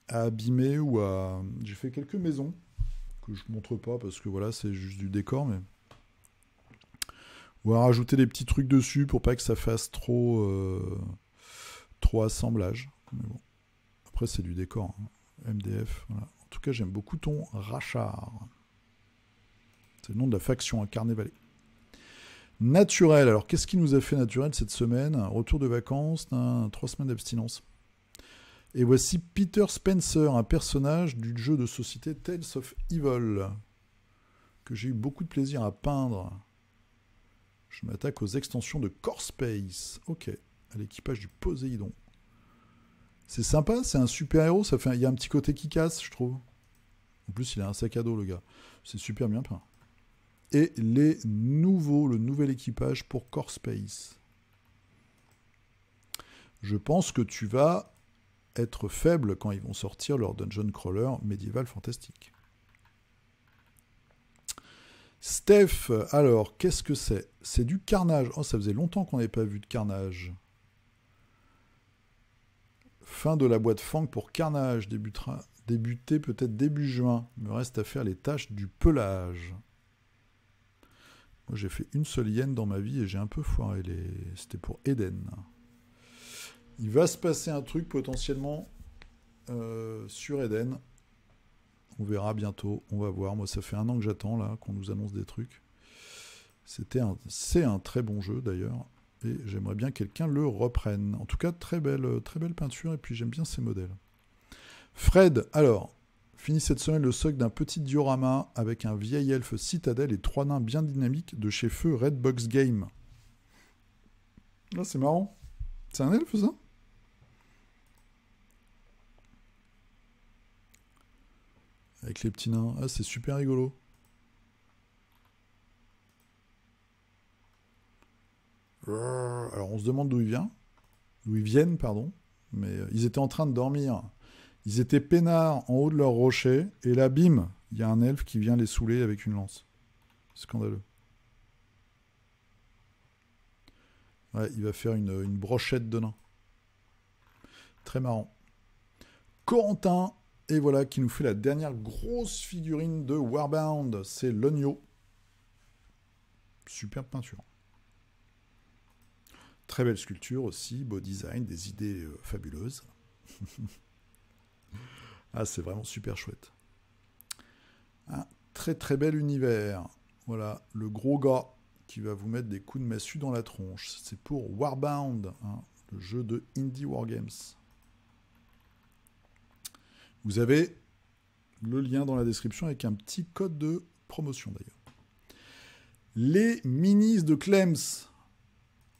S1: à abîmer ou à... J'ai fait quelques maisons que je montre pas parce que voilà, c'est juste du décor, mais... Ou à rajouter des petits trucs dessus pour pas que ça fasse trop assemblage. Mais bon. Après, c'est du décor. Hein. MDF, voilà. En tout cas, j'aime beaucoup ton Rachard. C'est le nom de la faction à Carnavalet. Naturel. Alors, qu'est-ce qui nous a fait Naturel cette semaine? Retour de vacances, 3 semaines d'abstinence. Et voici Peter Spencer, un personnage du jeu de société Tales of Evil, que j'ai eu beaucoup de plaisir à peindre. Je m'attaque aux extensions de Core Space. Ok, à l'équipage du Poséidon. C'est sympa, c'est un super-héros, il y a un petit côté qui casse, je trouve. En plus, il a un sac à dos, le gars. C'est super bien peint. Et le nouvel équipage pour Core Space. Je pense que tu vas être faible quand ils vont sortir leur dungeon crawler médiéval fantastique. Steph, alors, qu'est-ce que c'est? C'est du Carnage. Oh, ça faisait longtemps qu'on n'avait pas vu de Carnage. Fin de la boîte Fang pour Carnage. Débuter peut-être début juin. Il me reste à faire les tâches du pelage. Moi, j'ai fait une seule hyène dans ma vie et j'ai un peu foiré. C'était pour Eden. Il va se passer un truc potentiellement sur Eden. On verra bientôt. On va voir. Moi, ça fait 1 an que j'attends là qu'on nous annonce des trucs. C'est un très bon jeu d'ailleurs. Et j'aimerais bien que quelqu'un le reprenne. En tout cas, très belle peinture. Et puis j'aime bien ces modèles. Fred, alors, finit cette semaine le socle d'un petit diorama avec un vieil elfe citadelle et 3 nains bien dynamiques de chez Feu Redbox Game. Là, c'est marrant. C'est un elfe, ça? Avec les petits nains. Ah, c'est super rigolo. Alors, on se demande d'où ils viennent, pardon. Mais ils étaient en train de dormir. Ils étaient peinards en haut de leur rocher. Et là, bim, il y a un elfe qui vient les saouler avec une lance. Scandaleux. Ouais, il va faire une brochette de nains. Très marrant. Corentin, et voilà, qui nous fait la dernière grosse figurine de Warbound. C'est l'Ogno. Superbe peinture. Très belle sculpture aussi, beau design, des idées fabuleuses. Ah, c'est vraiment super chouette. Un très très bel univers. Voilà, le gros gars qui va vous mettre des coups de massue dans la tronche. C'est pour Warbound, hein, le jeu de Indie Wargames. Vous avez le lien dans la description avec un petit code de promotion d'ailleurs. Les minis de Clems.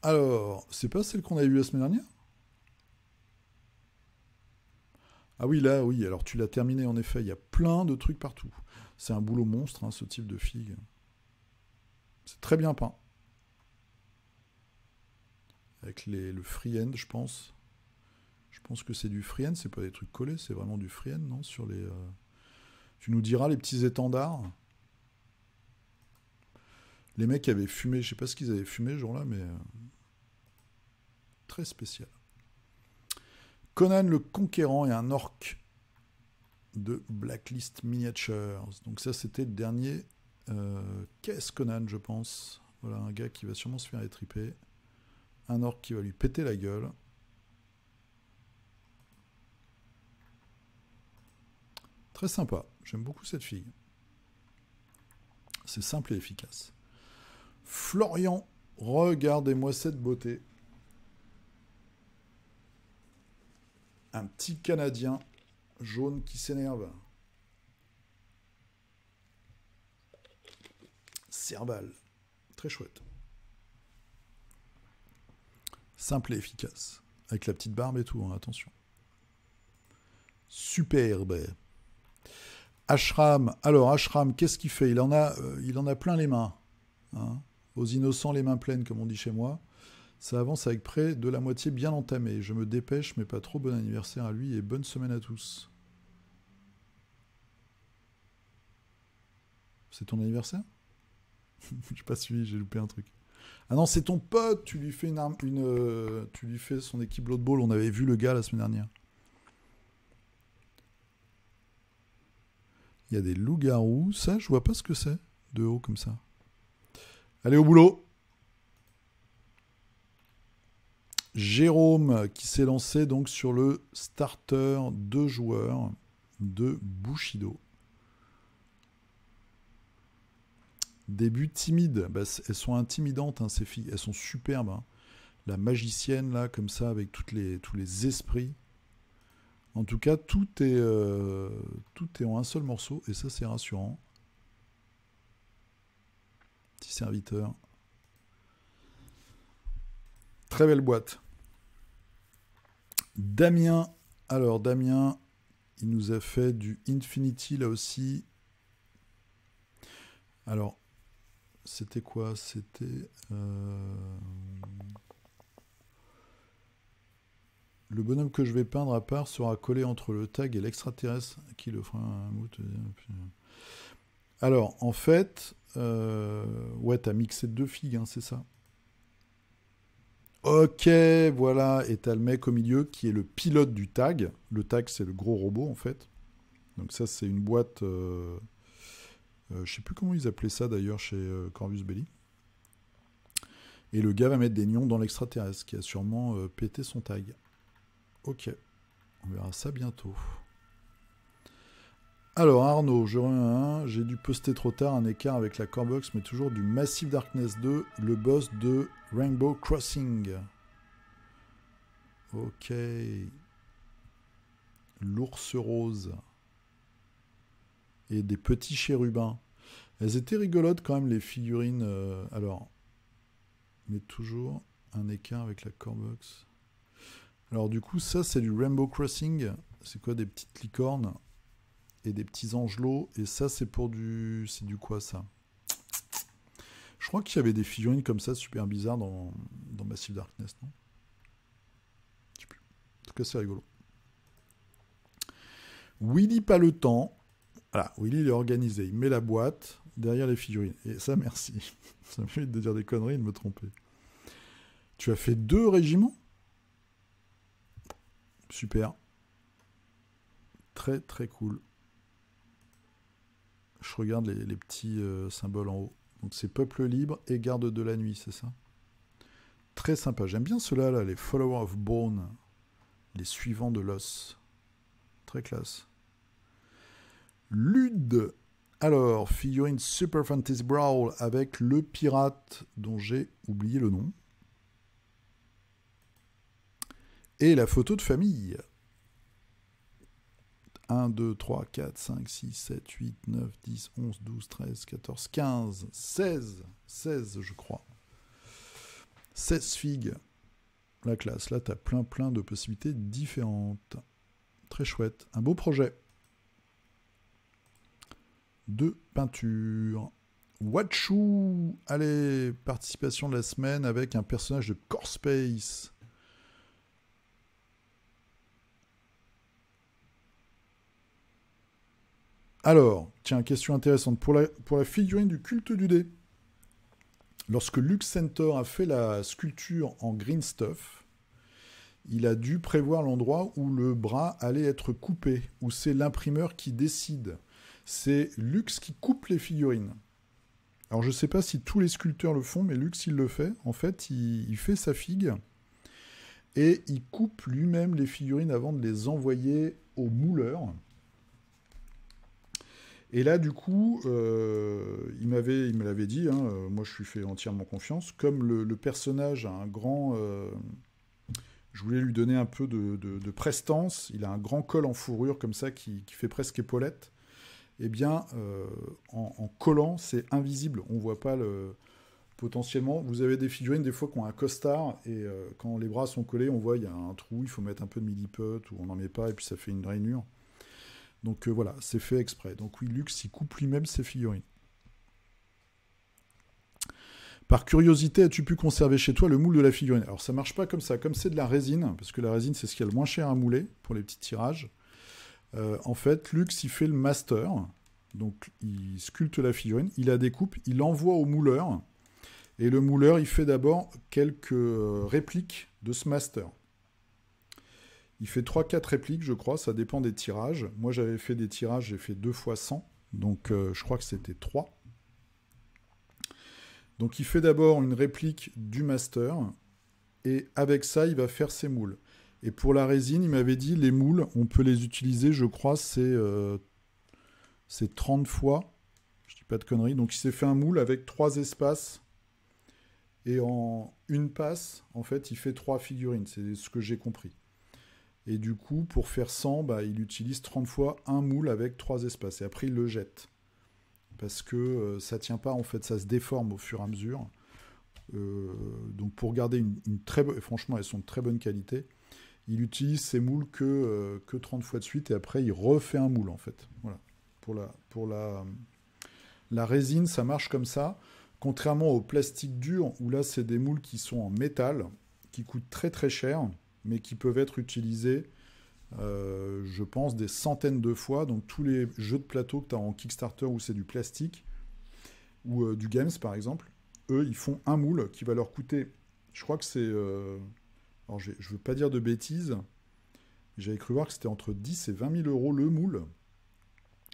S1: Alors, c'est pas celle qu'on a vue la semaine dernière? Ah oui, là, oui. Alors, tu l'as terminé, en effet. Il y a plein de trucs partout. C'est un boulot monstre, hein, ce type de figue. C'est très bien peint. Avec le freehand, je pense. Je pense que c'est du freehand, c'est pas des trucs collés, c'est vraiment du freehand, non? Sur les, tu nous diras les petits étendards. Les mecs avaient fumé, je sais pas ce qu'ils avaient fumé ce jour-là, mais très spécial. Conan le Conquérant et un orc de Blacklist Miniatures. Donc ça, c'était le dernier Qu'est-ce Conan, je pense. Voilà, un gars qui va sûrement se faire étriper. Un orc qui va lui péter la gueule. Très sympa. J'aime beaucoup cette fille. C'est simple et efficace. Florian, regardez-moi cette beauté. Un petit Canadien jaune qui s'énerve. Serval. Très chouette. Simple et efficace. Avec la petite barbe et tout, hein, attention. Superbe. Ashram. Alors, Ashram, qu'est-ce qu'il fait ? Il en a plein les mains. Hein, aux innocents, les mains pleines, comme on dit chez moi. Ça avance avec près de la moitié bien entamée. Je me dépêche, mais pas trop. Bon anniversaire à lui et bonne semaine à tous. C'est ton anniversaire ? J'ai pas suivi, j'ai loupé un truc. Ah non, c'est ton pote, tu lui fais tu lui fais son équipe Blood Bowl, on avait vu le gars la semaine dernière. Il y a des loups-garous, ça je vois pas ce que c'est, de haut comme ça. Allez au boulot. Jérôme qui s'est lancé donc sur le starter 2 joueurs de Bushido. Début timide, bah, elles sont intimidantes hein, ces filles, elles sont superbes. Hein. La magicienne là, comme ça, avec tous les esprits. En tout cas, tout est en un seul morceau et ça c'est rassurant. Petit serviteur. Très belle boîte. Damien, alors Damien, il nous a fait du Infinity là aussi. Alors, c'était quoi ? C'était le bonhomme que je vais peindre à part sera collé entre le tag et l'extraterrestre qui le fera un mot. Alors, en fait, ouais, t'as mixé 2 figues, hein, c'est ça ? Ok, voilà, et t'as le mec au milieu qui est le pilote du tag. Le tag, c'est le gros robot, en fait. Donc ça, c'est une boîte... je sais plus comment ils appelaient ça, d'ailleurs, chez Corvus Belli. Et le gars va mettre des nions dans l'extraterrestre, qui a sûrement pété son tag. Ok, on verra ça bientôt. Alors Arnaud, je reviens à j'ai dû poster trop tard un écart avec la Corebox, mais toujours du Massive Darkness 2, le boss de Rainbow Crossing. Ok. L'ours rose. Et des petits chérubins. Elles étaient rigolotes quand même les figurines. Alors, mais toujours un écart avec la Corebox. Alors du coup, ça c'est du Rainbow Crossing. C'est quoi, des petites licornes et des petits angelots. Et ça c'est pour du... C'est du quoi ça ? Je crois qu'il y avait des figurines comme ça super bizarres dans Massive Darkness, non ? Je sais plus. En tout cas c'est rigolo. Willy pas le temps. Voilà, Willy il est organisé. Il met la boîte derrière les figurines. Et ça merci. Ça m'évite de dire des conneries et de me tromper. Tu as fait 2 régiments ? Super. Très très cool. Je regarde les petits symboles en haut. Donc c'est Peuple Libre et Garde de la Nuit, c'est ça ? Très sympa. J'aime bien ceux-là, là, les Followers of Bone. Les suivants de l'os. Très classe. Lude. Alors, figurine Super Fantasy Brawl avec le pirate dont j'ai oublié le nom. Et la photo de famille. 1, 2, 3, 4, 5, 6, 7, 8, 9, 10, 11, 12, 13, 14, 15, 16. 16, je crois. 16 figues. La classe. Là, tu as plein de possibilités différentes. Très chouette. Un beau projet de peinture. Watchou, allez, participation de la semaine avec un personnage de Core Space. Alors, tiens, question intéressante. Pour la figurine du culte du dé, lorsque Lux Center a fait la sculpture en green stuff, il a dû prévoir l'endroit où le bras allait être coupé, où c'est l'imprimeur qui décide. C'est Lux qui coupe les figurines. Alors je ne sais pas si tous les sculpteurs le font, mais Lux il le fait. En fait, il fait sa figue et il coupe lui-même les figurines avant de les envoyer au mouleur. Et là, du coup, il me l'avait dit, hein, moi je lui fais entièrement confiance, comme le personnage a un grand... je voulais lui donner un peu de prestance, il a un grand col en fourrure comme ça qui fait presque épaulette. Eh bien, en collant, c'est invisible. On ne voit pas potentiellement. Vous avez des figurines, des fois, qui ont un costard, et quand les bras sont collés, on voit il y a un trou, il faut mettre un peu de milliput, ou on n'en met pas, et puis ça fait une rainure. Donc voilà, c'est fait exprès. Donc oui, Lux, il coupe lui-même ses figurines. Par curiosité, as-tu pu conserver chez toi le moule de la figurine? Alors ça marche pas comme ça. Comme c'est de la résine, parce que la résine, c'est ce qui est le moins cher à mouler, pour les petits tirages. En fait, Lux, il fait le master, donc il sculpte la figurine, il la découpe, il l'envoie au mouleur, et le mouleur, il fait d'abord quelques répliques de ce master. Il fait 3-4 répliques, je crois, ça dépend des tirages. Moi, j'avais fait des tirages, j'ai fait 2 fois 100, donc je crois que c'était 3. Donc il fait d'abord une réplique du master, et avec ça, il va faire ses moules. Et pour la résine, il m'avait dit, les moules, on peut les utiliser, je crois, c'est 30 fois. Je dis pas de conneries. Donc il s'est fait un moule avec 3 espaces. Et en une passe, en fait, il fait 3 figurines. C'est ce que j'ai compris. Et du coup, pour faire 100, il utilise 30 fois un moule avec 3 espaces. Et après, il le jette. Parce que ça tient pas, en fait, ça se déforme au fur et à mesure. Donc pour garder une très bonne... Franchement, elles sont de très bonne qualité. Il utilise ces moules que 30 fois de suite et après il refait un moule en fait. Voilà. Pour la résine, ça marche comme ça. Contrairement au plastique dur, où là c'est des moules qui sont en métal, qui coûtent très très cher, mais qui peuvent être utilisés, je pense, des centaines de fois. Donc tous les jeux de plateau que tu as en Kickstarter où c'est du plastique, ou du Games par exemple, eux ils font un moule qui va leur coûter, je crois que c'est... alors, je ne veux pas dire de bêtises. J'avais cru voir que c'était entre 10 et 20 000 euros le moule.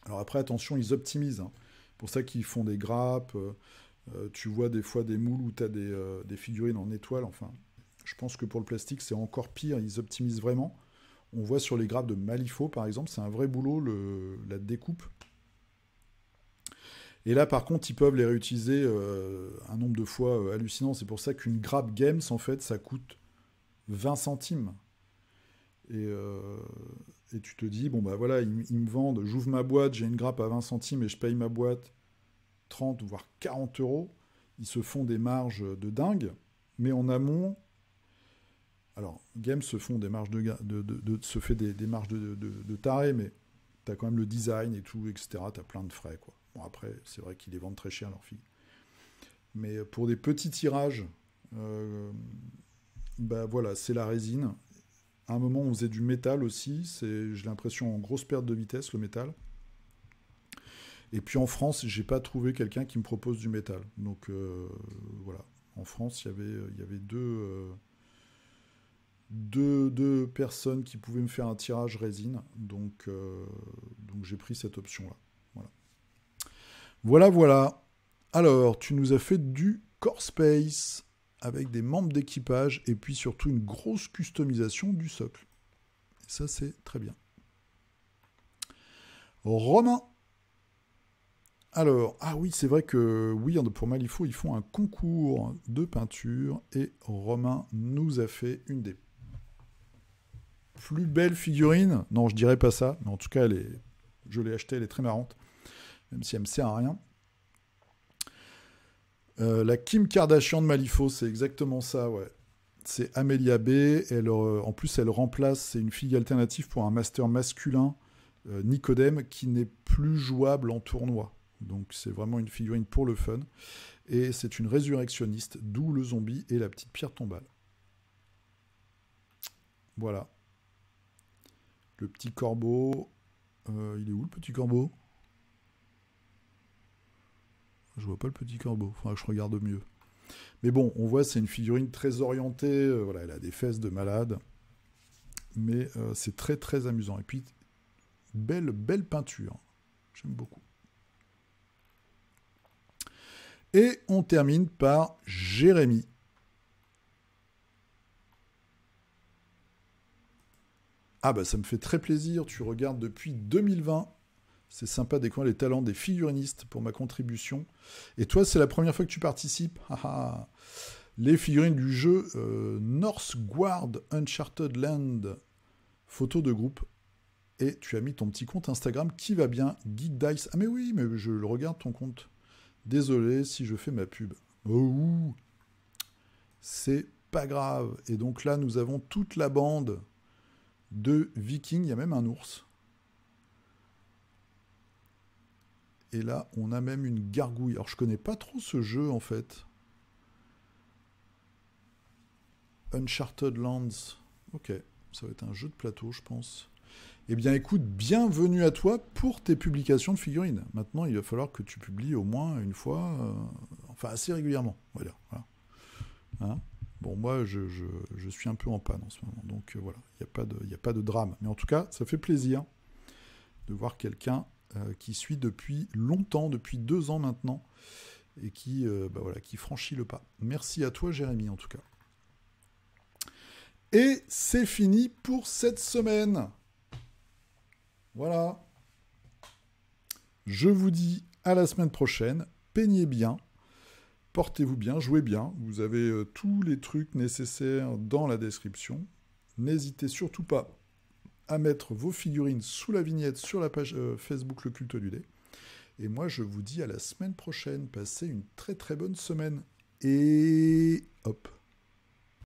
S1: Alors après, attention, ils optimisent. Hein. C'est pour ça qu'ils font des grappes. Tu vois des fois des moules où tu as des figurines en étoile. Enfin, je pense que pour le plastique, c'est encore pire. Ils optimisent vraiment. On voit sur les grappes de Malifaux, par exemple, c'est un vrai boulot, la découpe. Et là, par contre, ils peuvent les réutiliser un nombre de fois hallucinant. C'est pour ça qu'une grappe Games, en fait, ça coûte 20 centimes. Et tu te dis, bon bah voilà, ils me vendent, j'ouvre ma boîte, j'ai une grappe à 20 centimes et je paye ma boîte 30 voire 40 euros. Ils se font des marges de dingue, mais en amont, alors Games se font des marges se fait des marges de taré, mais t'as quand même le design et tout, etc. T'as plein de frais, quoi. Bon après, c'est vrai qu'ils les vendent très cher, leurs filles. Mais pour des petits tirages, voilà, c'est la résine. À un moment, on faisait du métal aussi. J'ai l'impression en grosse perte de vitesse, le métal. Et puis en France, j'ai pas trouvé quelqu'un qui me propose du métal. Donc voilà. En France, il y avait deux personnes qui pouvaient me faire un tirage résine. Donc j'ai pris cette option-là. Voilà. Alors, tu nous as fait du Core Space avec des membres d'équipage et puis surtout une grosse customisation du socle. Et ça, c'est très bien. Romain. Alors, ah oui, c'est vrai que Weird pour Malifaux, ils font un concours de peinture et Romain nous a fait une des plus belles figurines. Non, je dirais pas ça, mais en tout cas, je l'ai achetée, elle est très marrante, même si elle me sert à rien. La Kim Kardashian de Malifaux, c'est exactement ça, ouais. C'est Amelia B. En plus, elle remplace, c'est une fille alternative pour un master masculin, Nicodème, qui n'est plus jouable en tournoi. Donc c'est vraiment une figurine pour le fun. Et c'est une résurrectionniste, d'où le zombie et la petite pierre tombale. Voilà. Le petit corbeau. Il est où le petit corbeau? Je vois pas le petit corbeau. Faudra que je regarde mieux. Mais bon, on voit, c'est une figurine très orientée. Voilà, elle a des fesses de malade. Mais c'est très très amusant. Et puis, belle peinture. J'aime beaucoup. Et on termine par Jérémy. Ah bah ça me fait très plaisir, tu regardes depuis 2020. C'est sympa de découvrir les talents des figurinistes pour ma contribution. Et toi, c'est la première fois que tu participes. Les figurines du jeu Northgard Uncharted Land. Photo de groupe. Et tu as mis ton petit compte Instagram qui va bien, Geek Dice. Ah mais oui, mais je le regarde ton compte. Désolé si je fais ma pub. Oh, c'est pas grave. Et donc là, nous avons toute la bande de Vikings. Il y a même un ours. Et là, on a même une gargouille. Alors, je connais pas trop ce jeu, en fait. Uncharted Lands. Ok, ça va être un jeu de plateau, je pense. Eh bien, écoute, bienvenue à toi pour tes publications de figurines. Maintenant, il va falloir que tu publies au moins une fois, enfin assez régulièrement, on va dire. Voilà. Hein, bon, moi, je suis un peu en panne en ce moment, donc voilà, il n'y a pas de drame. Mais en tout cas, ça fait plaisir de voir quelqu'un qui suit depuis longtemps, depuis 2 ans maintenant, et qui franchit le pas. Merci à toi, Jérémy, en tout cas. Et c'est fini pour cette semaine. Voilà. Je vous dis à la semaine prochaine. Peignez bien. Portez-vous bien, jouez bien. Vous avez tous les trucs nécessaires dans la description. N'hésitez surtout pas à mettre vos figurines sous la vignette sur la page Facebook Le Culte du Dé. Et moi, je vous dis à la semaine prochaine. Passez une très très bonne semaine. Et hop.